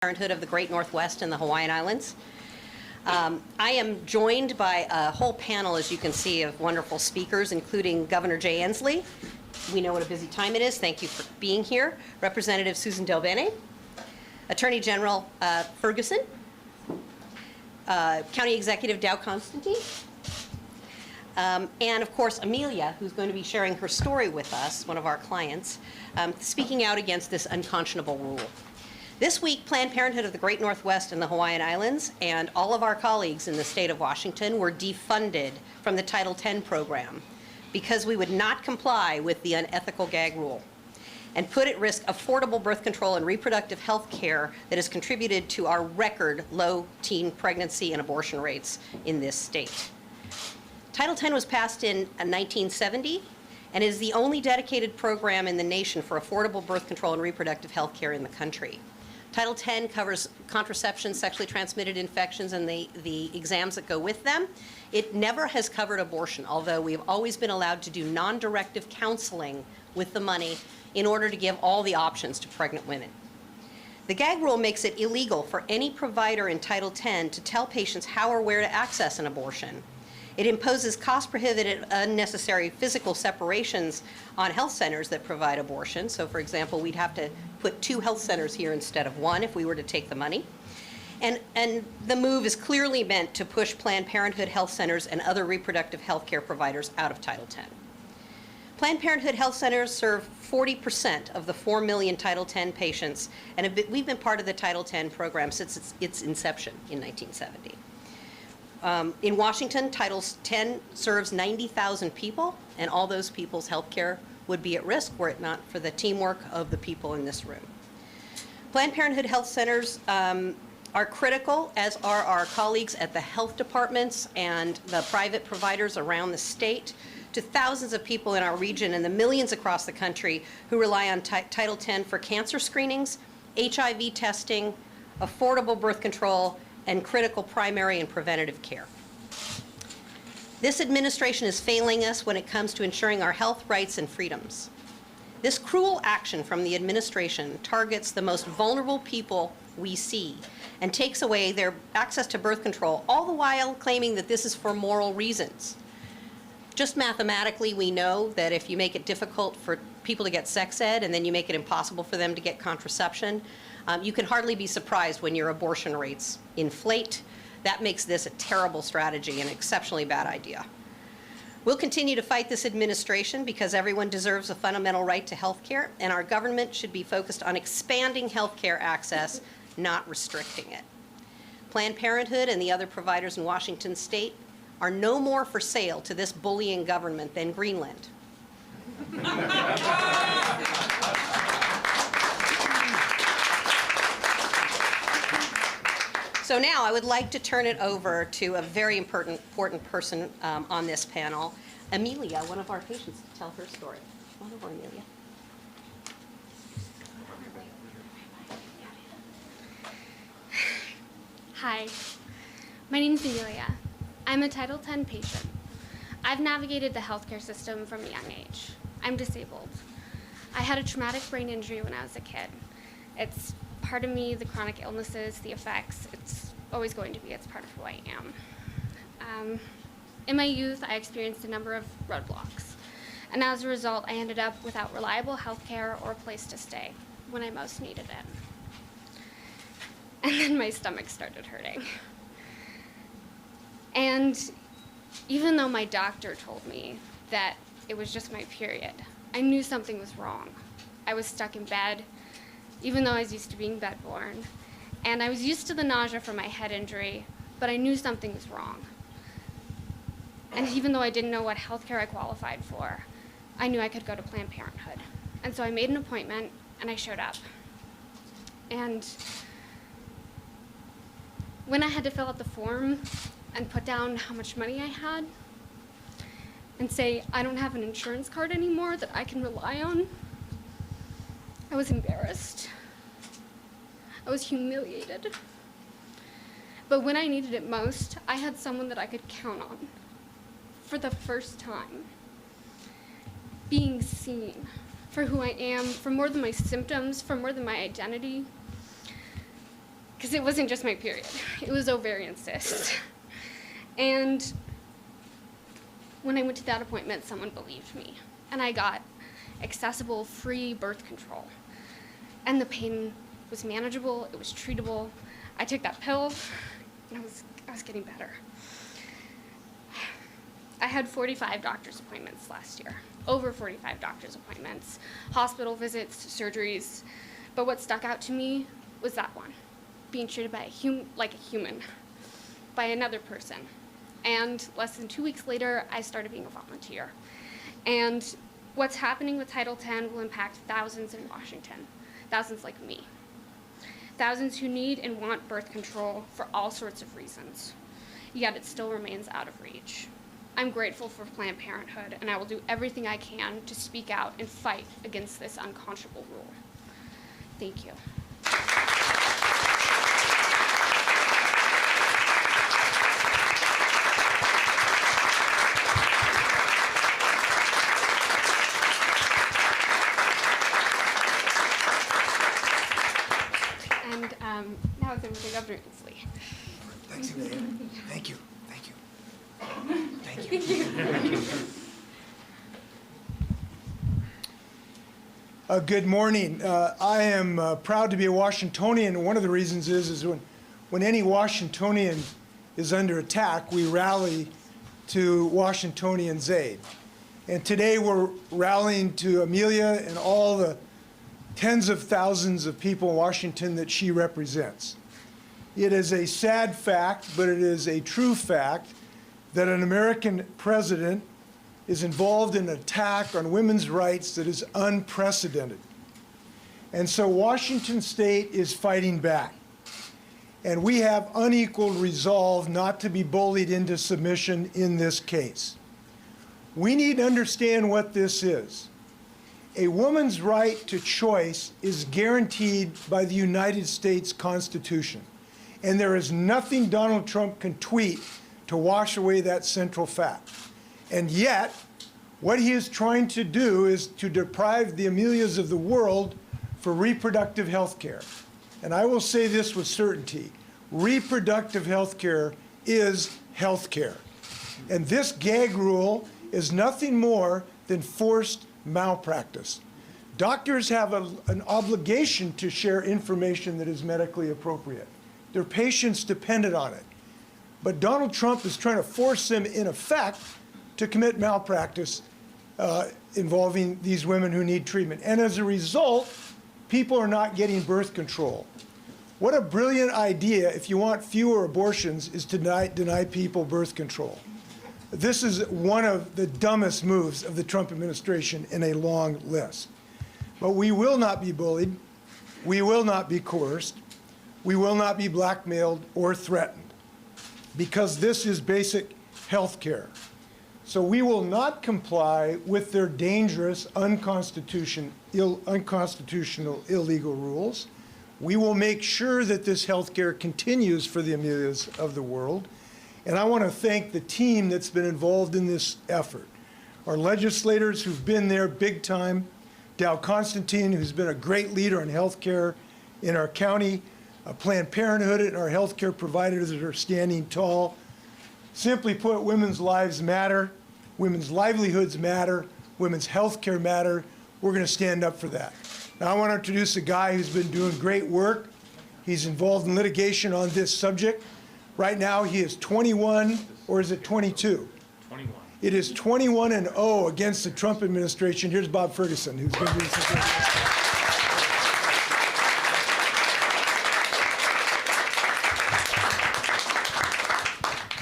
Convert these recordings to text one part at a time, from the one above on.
Parenthood of the Great Northwest and the Hawaiian Islands. I am joined by a whole panel, as you can see, of wonderful speakers, including Governor Jay Inslee. We know what a busy time it is. Thank you for being here. Representative Susan Del Bene, Attorney General Ferguson, County Executive Dow Constantine, and of course Amelia, who's going to be sharing her story with us, one of our clients, speaking out against this unconscionable rule. This week, Planned Parenthood of the Great Northwest and the Hawaiian Islands and all of our colleagues in the state of Washington were defunded from the Title X program because we would not comply with the unethical gag rule and put at risk affordable birth control and reproductive health care that has contributed to our record low teen pregnancy and abortion rates in this state. Title X was passed in 1970 and is the only dedicated program in the nation for affordable birth control and reproductive health care in the country. Title X covers contraception, sexually transmitted infections, and the exams that go with them. It never has covered abortion, although we've always been allowed to do non-directive counseling with the money in order to give all the options to pregnant women. The gag rule makes it illegal for any provider in Title X to tell patients how or where to access an abortion. It imposes cost-prohibitive, unnecessary physical separations on health centers that provide abortion. So, for example, we'd have to put 2 health centers here instead of 1 if we were to take the money. And the move is clearly meant to push Planned Parenthood health centers and other reproductive health care providers out of Title X. Planned Parenthood health centers serve 40% of the 4 million Title X patients, and we've been part of the Title X program since its inception in 1970. In Washington, Title X serves 90,000 people, and all those people's health care would be at risk were it not for the teamwork of the people in this room. Planned Parenthood health centers are critical, as are our colleagues at the health departments and the private providers around the state, to thousands of people in our region and the millions across the country who rely on Title X for cancer screenings, HIV testing, affordable birth control, and critical primary and preventative care. This administration is failing us when it comes to ensuring our health rights and freedoms. This cruel action from the administration targets the most vulnerable people we see and takes away their access to birth control, all the while claiming that this is for moral reasons. Just mathematically, we know that if you make it difficult for people to get sex ed and then you make it impossible for them to get contraception, you can hardly be surprised when your abortion rates inflate. That makes this a terrible strategy and an exceptionally bad idea. We'll continue to fight this administration because everyone deserves a fundamental right to health care, and our government should be focused on expanding health care access, not restricting it. Planned Parenthood and the other providers in Washington state are no more for sale to this bullying government than Greenland. So now I would like to turn it over to a very important person on this panel, Amelia, one of our patients, to tell her story. Come on over, Amelia. Hi, my name is Amelia. I'm a Title X patient. I've navigated the healthcare system from a young age. I'm disabled. I had a traumatic brain injury when I was a kid. It's part of me, the chronic illnesses, the effects, it's always going to be, it's part of who I am. In my youth, I experienced a number of roadblocks, and as a result, I ended up without reliable health care or a place to stay when I most needed it. And then my stomach started hurting. And even though my doctor told me that it was just my period, I knew something was wrong. I was stuck in bed, even though I was used to being bedborne. And I was used to the nausea from my head injury, but I knew something was wrong. And even though I didn't know what healthcare I qualified for, I knew I could go to Planned Parenthood. And so I made an appointment, and I showed up. And when I had to fill out the form and put down how much money I had, and say, I don't have an insurance card anymore that I can rely on, I was embarrassed. I was humiliated. But when I needed it most, I had someone that I could count on for the first time. Being seen for who I am, for more than my symptoms, for more than my identity. because it wasn't just my period. It was ovarian cysts. And when I went to that appointment, someone believed me. And I got accessible, free birth control. And the pain was manageable, it was treatable. I took that pill, and I was getting better. I had 45 doctor's appointments last year, over 45 doctor's appointments, hospital visits, surgeries. But what stuck out to me was that one, being treated by like a human, by another person. And less than 2 weeks later, I started being a volunteer. And what's happening with Title X will impact thousands in Washington, thousands like me. Thousands who need and want birth control for all sorts of reasons, yet it still remains out of reach. I'm grateful for Planned Parenthood, and I will do everything I can to speak out and fight against this unconscionable rule. Thank you. And now it's over to Governor Inslee. Thanks, Amelia. Thank you. Thank you. Thank you. Good morning. I am proud to be a Washingtonian. One of the reasons is when any Washingtonian is under attack, we rally to Washingtonians' aid. And today we're rallying to Amelia and all the tens of thousands of people in Washington that she represents. It is a sad fact, but it is a true fact, that an American president is involved in an attack on women's rights that is unprecedented. And so Washington State is fighting back. And we have unequaled resolve not to be bullied into submission in this case. We need to understand what this is. A woman's right to choice is guaranteed by the United States Constitution. And there is nothing Donald Trump can tweet to wash away that central fact. And yet, what he is trying to do is to deprive the Amelias of the world for reproductive health care. And I will say this with certainty. Reproductive health care is health care. And this gag rule is nothing more than forced malpractice. Doctors have an obligation to share information that is medically appropriate. Their patients depended on it. But Donald Trump is trying to force them, in effect, to commit malpractice involving these women who need treatment. And as a result, people are not getting birth control. What a brilliant idea, if you want fewer abortions, is to deny people birth control. This is one of the dumbest moves of the Trump administration in a long list. But we will not be bullied. We will not be coerced. We will not be blackmailed or threatened, because this is basic health care. So we will not comply with their dangerous, unconstitutional, illegal rules. We will make sure that this health care continues for the Amelias of the world. And I want to thank the team that's been involved in this effort. Our legislators who've been there big time, Constantine, who's been a great leader in health care in our county, Planned Parenthood and our health care providers that are standing tall. Simply put, women's lives matter, women's livelihoods matter, women's health care matter. We're going to stand up for that. Now, I want to introduce a guy who's been doing great work. He's involved in litigation on this subject. Right now, he is 21, or is it 22? 21. It is 21-0 against the Trump administration. Here's Bob Ferguson, who's been doing some good work.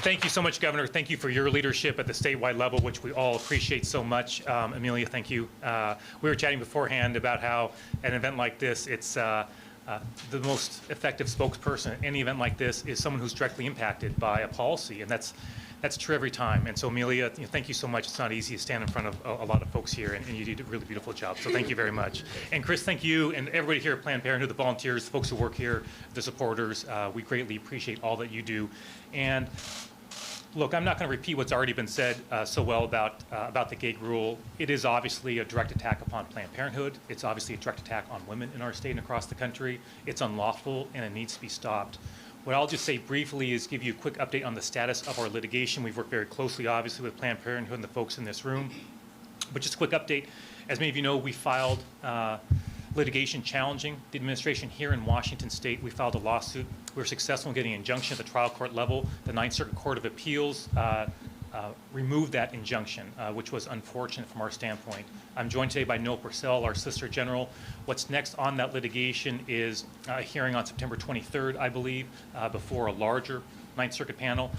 Thank you so much, Governor. Thank you for your leadership at the statewide level, which we all appreciate so much. Amelia, thank you. We were chatting beforehand about how at an event like this, it's the most effective spokesperson at any event like this is someone who's directly impacted by a policy, and that's true every time. And so, Amelia, thank you so much. It's not easy to stand in front of a lot of folks here, and you did a really beautiful job. So thank you very much. And Chris, thank you, and everybody here at Planned Parenthood, the volunteers, the folks who work here, the supporters. We greatly appreciate all that you do. And Look, I'm not going to repeat what's already been said so well about the gag rule. It is obviously a direct attack upon Planned Parenthood. It's obviously a direct attack on women in our state and across the country. It's unlawful and it needs to be stopped. What I'll just say briefly is give you a quick update on the status of our litigation. We've worked very closely, obviously, with Planned Parenthood and the folks in this room. But just a quick update. As many of you know, we filed litigation challenging the administration here in Washington State. We filed a lawsuit. We were successful in getting an injunction at the trial court level. The Ninth Circuit Court of Appeals removed that injunction, which was unfortunate from our standpoint. I'm joined today by Noel Purcell, our Solicitor General. What's next on that litigation is a hearing on September 23rd, I believe, before a larger Ninth Circuit panel,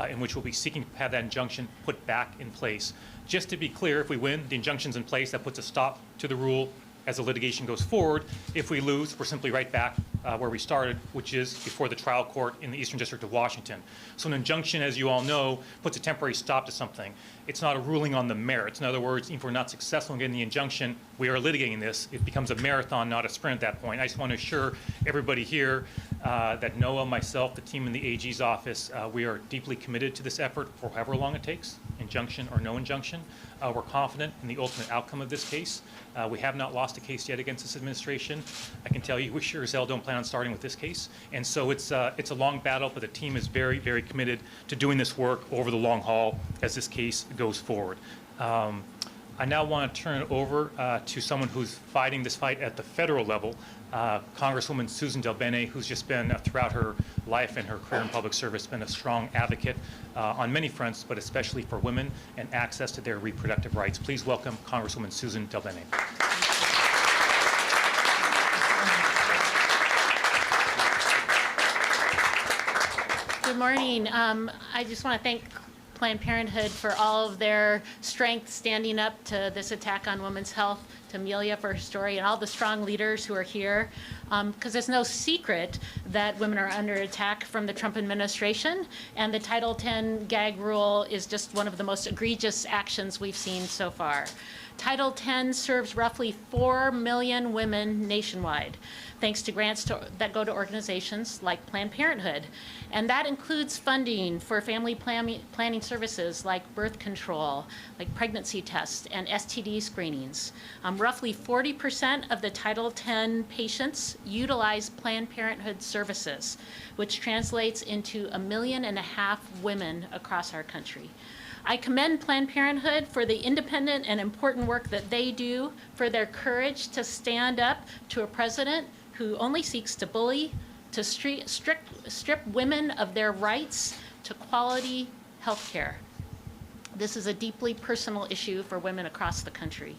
in which we'll be seeking to have that injunction put back in place. Just to be clear, if we win, the injunction's in place. That puts a stop to the rule as the litigation goes forward. If we lose, we're simply right back where we started, which is before the trial court in the Eastern District of Washington. So an injunction, as you all know, puts a temporary stop to something. It's not a ruling on the merits. In other words, if we're not successful in getting the injunction, we are litigating this. It becomes a marathon, not a sprint at that point. I just want to assure everybody here that Noah, myself, the team in the AG's office, we are deeply committed to this effort for however long it takes, injunction or no injunction. We're confident in the ultimate outcome of this case. We have not lost a case yet against this administration. I can tell you we sure as hell don't plan on starting with this case. And so it's a long battle, but the team is very, very committed to doing this work over the long haul as this case goes forward. I now want to turn it over to someone who's fighting this fight at the federal level, Congresswoman Susan Del Bene, who's just been, throughout her life and her career in public service, been a strong advocate on many fronts, but especially for women and access to their reproductive rights. Please welcome Congresswoman Susan Del Bene. Good morning. I just want to thank Planned Parenthood for all of their strength standing up to this attack on women's health, to Amelia for her story, and all the strong leaders who are here. Because it's no secret that women are under attack from the Trump administration, and the Title X gag rule is just one of the most egregious actions we've seen so far. Title X serves roughly 4 million women nationwide, thanks to grants that go to organizations like Planned Parenthood. And that includes funding for family planning services like birth control, like pregnancy tests and STD screenings. Roughly 40% of the Title X patients utilize Planned Parenthood services, which translates into 1.5 million women across our country. I commend Planned Parenthood for the independent and important work that they do, for their courage to stand up to a president who only seeks to bully, to strip women of their rights to quality health care. This is a deeply personal issue for women across the country.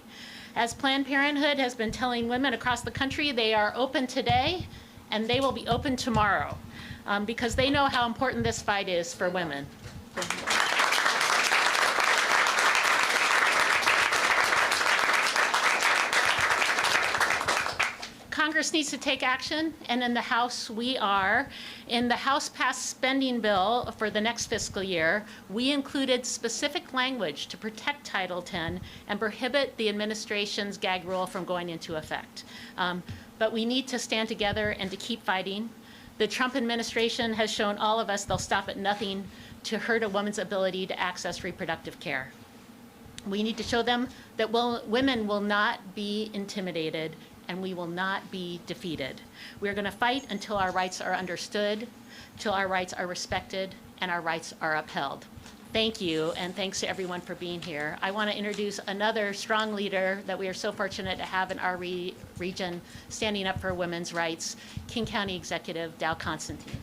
As Planned Parenthood has been telling women across the country, they are open today and they will be open tomorrow because they know how important this fight is for women. Congress needs to take action, and in the House we are. In the House-passed spending bill for the next fiscal year, we included specific language to protect Title X and prohibit the administration's gag rule from going into effect. But we need to stand together and to keep fighting. The Trump administration has shown all of us they'll stop at nothing to hurt a woman's ability to access reproductive care. We need to show them that women will not be intimidated and we will not be defeated. We're going to fight until our rights are understood, till our rights are respected, and our rights are upheld. Thank you, and thanks to everyone for being here. I want to introduce another strong leader that we are so fortunate to have in our region standing up for women's rights, King County Executive Dow Constantine.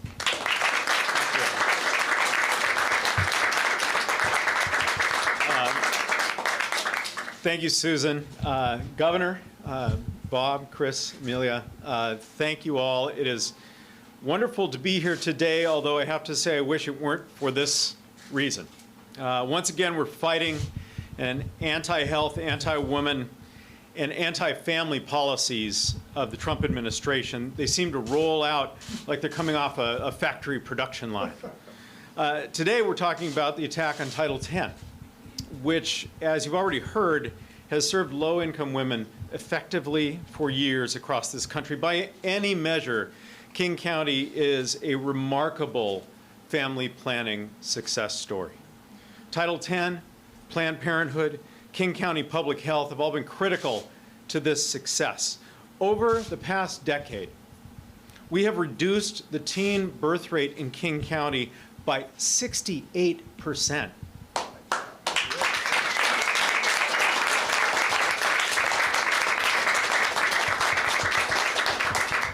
Thank you, Susan. Governor, Bob, Chris, Amelia, thank you all. It is wonderful to be here today, although I have to say I wish it weren't for this reason. Once again, we're fighting an anti-health, anti-woman, and anti-family policies of the Trump administration. They seem to roll out like they're coming off a factory production line. Today, we're talking about the attack on Title X, which, as you've already heard, has served low-income women effectively for years across this country. By any measure, King County is a remarkable family planning success story. Title X, Planned Parenthood, King County Public Health have all been critical to this success. Over the past decade, we have reduced the teen birth rate in King County by 68%.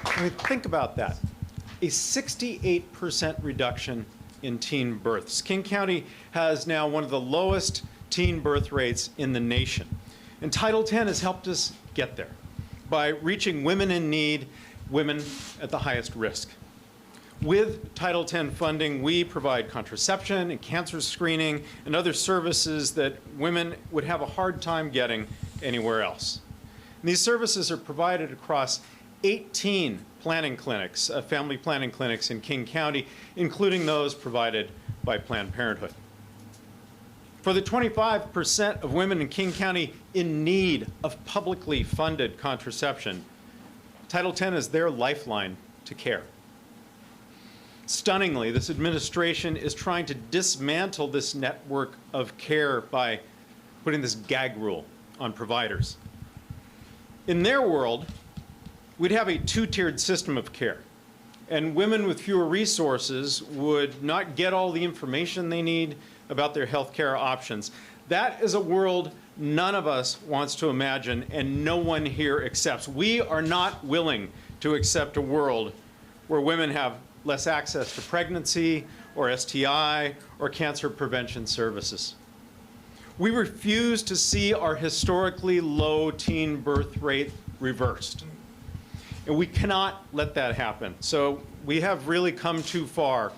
I mean, think about that. A 68% reduction in teen births. King County has now one of the lowest teen birth rates in the nation. And Title X has helped us get there by reaching women in need, women at the highest risk. With Title X funding, we provide contraception and cancer screening and other services that women would have a hard time getting anywhere else. And these services are provided across 18 planning clinics, family planning clinics in King County, including those provided by Planned Parenthood. For the 25% of women in King County in need of publicly funded contraception, Title X is their lifeline to care. Stunningly, this administration is trying to dismantle this network of care by putting this gag rule on providers. In their world, we'd have a two-tiered system of care, and women with fewer resources would not get all the information they need about their health care options. That is a world none of us wants to imagine, and no one here accepts. We are not willing to accept a world where women have less access to pregnancy or STI or cancer prevention services. We refuse to see our historically low teen birth rate reversed. And we cannot let that happen. So we have really come too far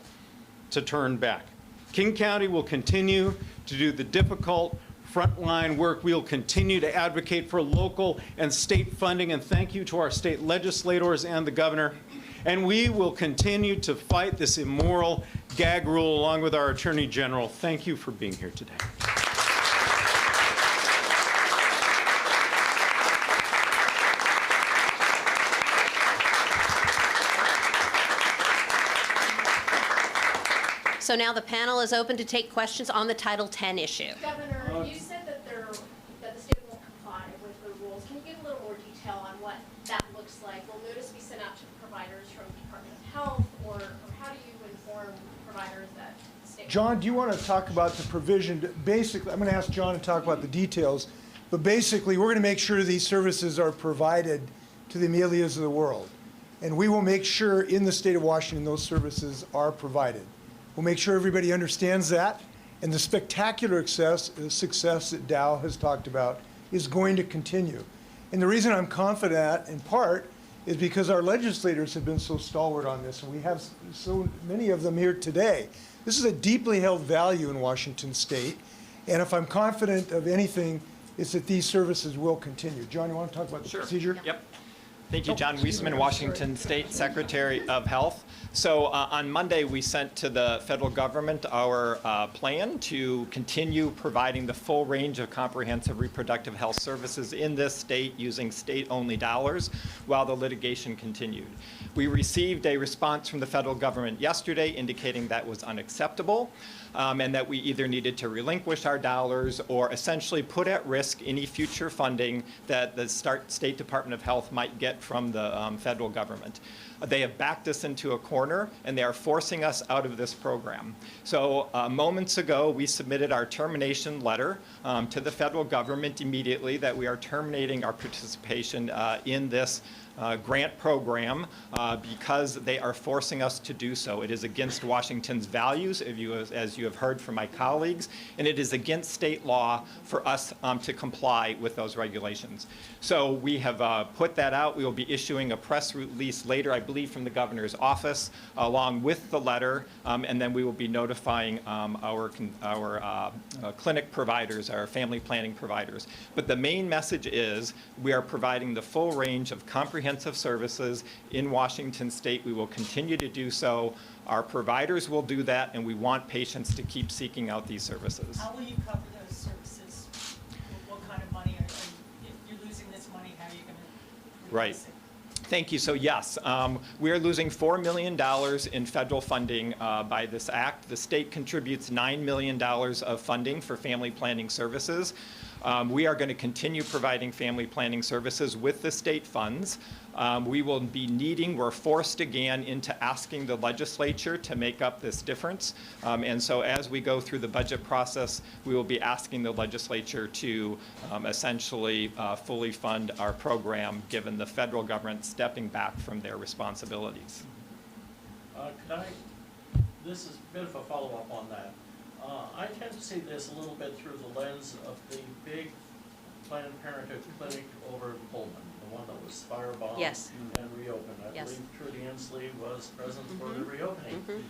to turn back. King County will continue to do the difficult frontline work. We will continue to advocate for local and state funding, and thank you to our state legislators and the governor. And we will continue to fight this immoral gag rule along with our Attorney General. Thank you for being here today. So now the panel is open to take questions on the Title X issue. Governor, you said that the state won't comply with the rules. Can you give a little more detail on what that looks like? Will notice be sent out to providers from the Department of Health, or how do you inform providers that the state? John, do you want to talk about the provision? Basically, I'm going to ask John to talk about the details, but basically, we're going to make sure these services are provided to the Amelias of the world. And we will make sure in the state of Washington those services are provided. We'll make sure everybody understands that, and the spectacular success that Dow has talked about is going to continue. And the reason I'm confident, in part, is because our legislators have been so stalwart on this, and we have so many of them here today. This is a deeply held value in Washington State, and if I'm confident of anything, it's that these services will continue. John, you want to talk about the procedure? Yep. Thank you, John Weisman, Washington State Secretary of Health. So on Monday, we sent to the federal government our plan to continue providing the full range of comprehensive reproductive health services in this state using state-only dollars while the litigation continued. We received a response from the federal government yesterday indicating that was unacceptable and that we either needed to relinquish our dollars or essentially put at risk any future funding that the State Department of Health might get from the federal government. They have backed us into a corner, and they are forcing us out of this program. So moments ago, we submitted our termination letter to the federal government immediately that we are terminating our participation in this grant program because they are forcing us to do so. It is against Washington's values, as you have heard from my colleagues, and it is against state law for us to comply with those regulations. So we have put that out. We will be issuing a press release later, I believe, from the governor's office, along with the letter, and then we will be notifying our clinic providers, our family planning providers. But the main message is we are providing the full range of comprehensive services in Washington State. We will continue to do so. Our providers will do that, and we want patients to keep seeking out these services. How will you cover those services? What kind of money if you're losing this money, how are you going to replace it? Thank you. So yes, we are losing $4 million in federal funding by this act. The state contributes $9 million of funding for family planning services. We are going to continue providing family planning services with the state funds. We will be needing, we're forced again into asking the legislature to make up this difference. And so as we go through the budget process, we will be asking the legislature to essentially fully fund our program, given the federal government stepping back from their responsibilities. This is a bit of a follow-up on that. I tend to see this a little bit through the lens of the big Planned Parenthood clinic over in Pullman, the one that was firebombed Yes. and reopened. I Yes. believe Trudy Inslee was present for the Mhm. reopening.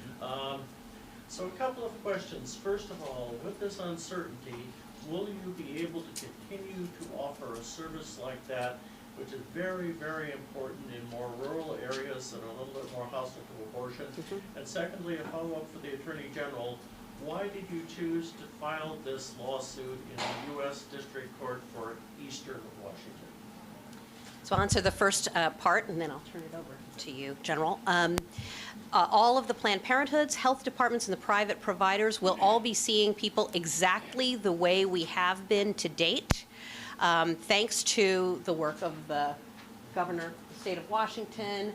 So a couple of questions. First of all, with this uncertainty, will you be able to continue to offer a service like that, which is very, very important in more rural areas that are a little bit more hostile to abortion? And secondly, a follow-up for the Attorney General. Why did you choose to file this lawsuit in the U.S. District Court for Eastern Washington? So I'll answer the first part, and then I'll turn it over to you, General. All of the Planned Parenthoods, health departments, and the private providers will all be seeing people exactly the way we have been to date, thanks to the work of the governor of the state of Washington,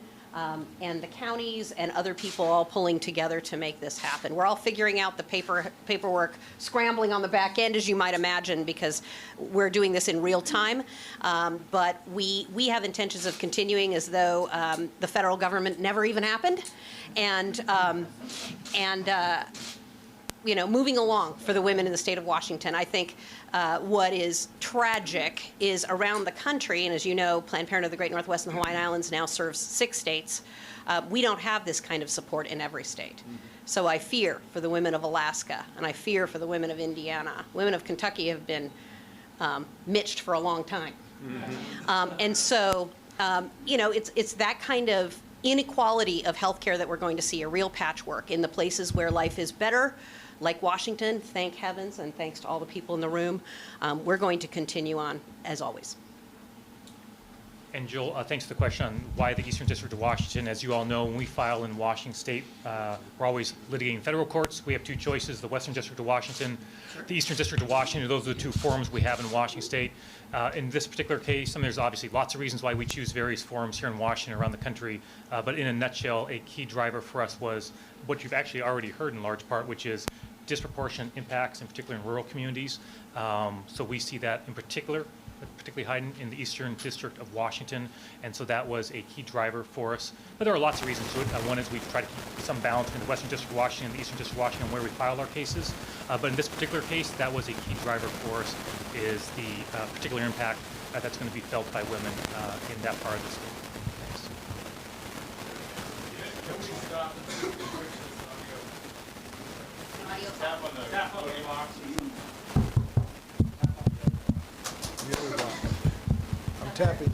and the counties and other people all pulling together to make this happen. We're all figuring out the paperwork, scrambling on the back end, as you might imagine, because we're doing this in real time. But we have intentions of continuing as though the federal government never even happened, and you know, moving along for the women in the state of Washington. I think what is tragic is around the country, and as you know, Planned Parenthood of the Great Northwest and the Hawaiian Islands now serves 6 states. We don't have this kind of support in every state. So I fear for the women of Alaska, and I fear for the women of Indiana. Women of Kentucky have been mitched for a long time. And so, you know, it's that kind of inequality of healthcare that we're going to see, a real patchwork in the places where life is better, like Washington, thank heavens, and thanks to all the people in the room. We're going to continue on, as always. And Joel, thanks for the question on why the Eastern District of Washington. As you all know, when we file in Washington State, we're always litigating federal courts. We have 2 choices, the Western District of Washington, the Eastern District of Washington. Those are the 2 forums we have in Washington State. In this particular case, there's obviously lots of reasons why we choose various forums here in Washington around the country. But in a nutshell, a key driver for us was what you've actually already heard in large part, which is disproportionate impacts, in particular in rural communities. So we see that in particularly high in the Eastern District of Washington, and so that was a key driver for us. But there are lots of reasons to it. One is we try to keep some balance between the Western District of Washington and the Eastern District of Washington where we file our cases. But in this particular case, that was a key driver for us, is the particular impact that's going to be felt by women in that part of the state. I'm tapping.